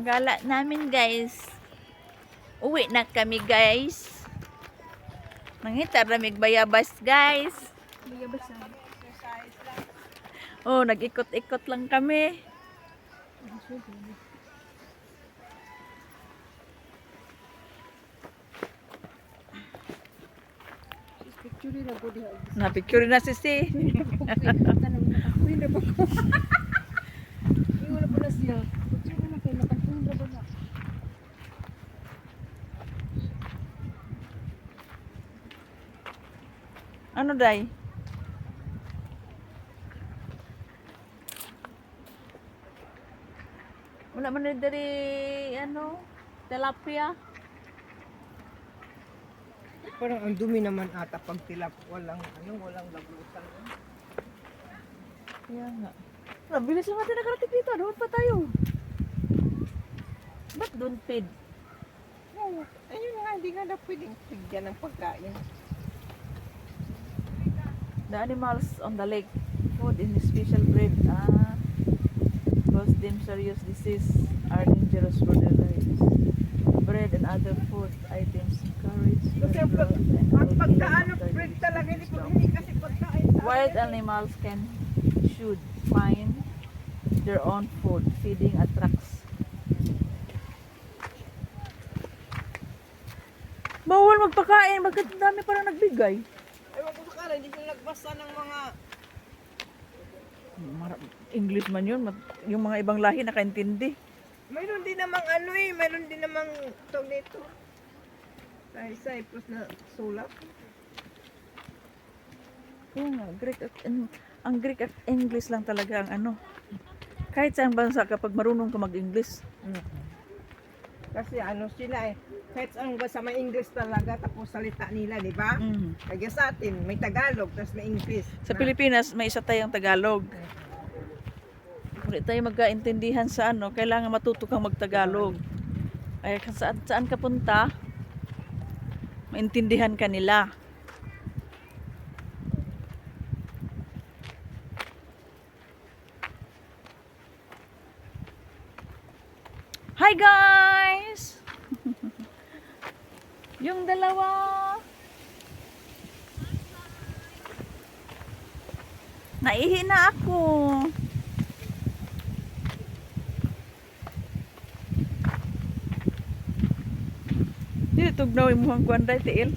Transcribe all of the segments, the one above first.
Gala namin guys. Uwi na kami guys. Nangitar na bayabas guys. Bayabas na. Oh, nag-ikot-ikot lang kami. Picture na po diha. Na-picture na si si. Uy, na ba ko? Wala pala siya. Picture na kayo. Nakapuin na ba na? Ano day? Wala man na dari ano, tilapia. Parang ang dumi naman ata pag tilap. Walang lagusan. Kaya nga. Bilis lang natin nakarating dito. Doon pa tayo. Ba't doon feed? Ayun nga, hindi nga na pwedeng tigyan ng pagkain. The animals on the lake food in special breed cause them serious disease are dangerous for their lives. Bread and other food items encourage Kasi their growth and ang will pagkaan kill ng them bread after talaga they hindi become hindi kasi pagkain sa wild animals should find their own food. Feeding attracts. Bawal magpakain. Bakit ang dami parang nagbigay? Ewan ko sa kara, hindi sila nagbasa ng mga English man yun. Yung mga ibang lahi nakaintindi. mayroon din namang tawag nito. Cyprus na sulat. Kaya nga, ang Greek at English lang talaga ang ano. Kahit saan bansa kapag marunong ka mag-English. Kasi sila kahit saan ba sa may English talaga tapos salita nila, di ba? Mm. Kaya sa atin, may Tagalog, tapos may English. Sa Pilipinas, may isa tayong Tagalog. Kung di tayo magkaintindihan sa ano, kailangan matuto kang mag-Tagalog. Ay, saan ka punta, maintindihan ka nila. Hi guys! Yung dalawa. Naihi na ako. Dili tugnaw imong kwanday tiil.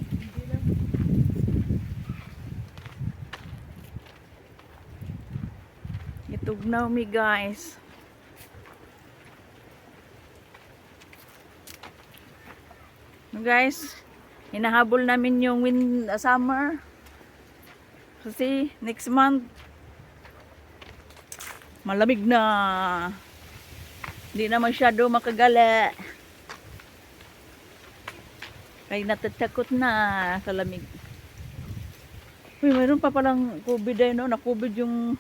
Itugnaw mi guys. Guys, hinahabol namin yung summer. Kasi next month malamig na. Hindi na masyado makagala. Kaya natatakot na sa lamig. Uy, mayroon pa palang COVID ay no? Na-COVID yung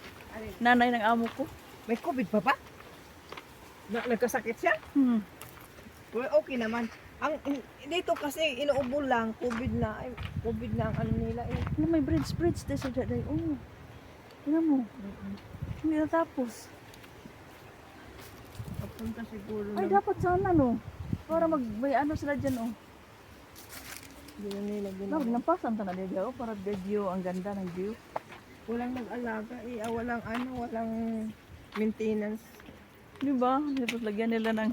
nanay ng amo ko. May COVID pa ba? Nagkasakit siya? Well, okay naman. Dito kasi inuubo lang, COVID na ang ano nila eh. Ano, may bridge din sa daday. Oh. Tingnan mo. Hindi natapos. Papunta siguro Ay, ng dapat sana no. Para may ano sila dyan oh. hindi na nila No, ginawa. nampasan ta na diya oh. Para the view, ang ganda ng view. Walang nag-alaga eh, walang maintenance. Di ba? Tapos lagyan nila ng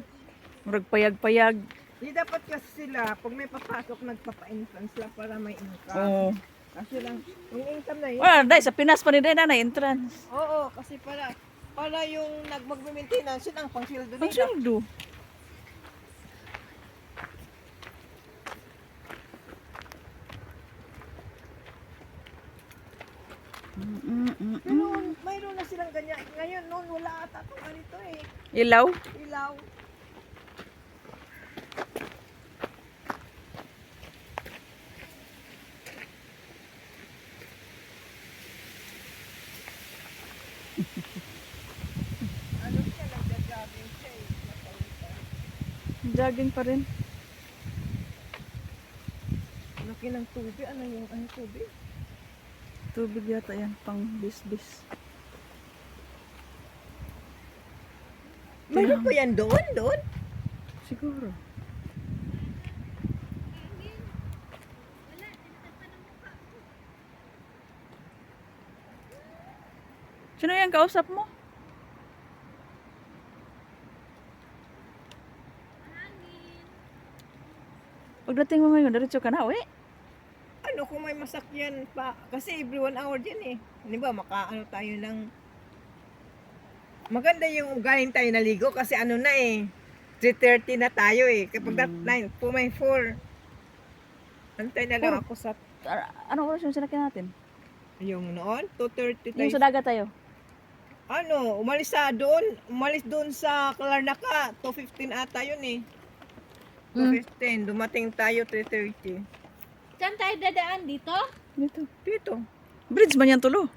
payag-payag. Di dapat kasi sila, pag may papasok, nagpapa-entrance sila para may income. Oo. Kasi lang, yung income na yun. Wala, dahil sa Pinas pa ni Day na entrance. Oo, kasi para yung magme-maintenance, yun ang pang-sildo Ang nila. sweldo. Pero mayroon na silang ganyan. Ngayon, noon wala ata itong ganito eh. Ilaw? Ilaw. Ano siya, nagja-jogging siya eh. Napawisan. Jogging pa rin. Laki ng tubig. Ano yung tubig? Tubig yata yan, pang bis-bis. Mayroon pa yan doon? Siguro. Sino yung kausap mo? Pagdating mo ngayon, diretso ka na, uwi. Ano kung may masakyan pa? Kasi every 1 hour din eh. Di ba, makaano tayo ng... Maganda yung galing tayo naligo kasi ano na eh. 3:30 na tayo eh. Kapag that 9, may 4. Antay na lang ako sa... Anong oras yung sinakyan natin? Yung noon, 2:30 tayo. Yung sa dagat tayo. Ano, umalis doon sa Clarnaca, 2:15 ata yun eh. 2:15, dumating tayo 3:30. Saan tayo dadaan dito? Dito. Dito. Bridge man yan tulo.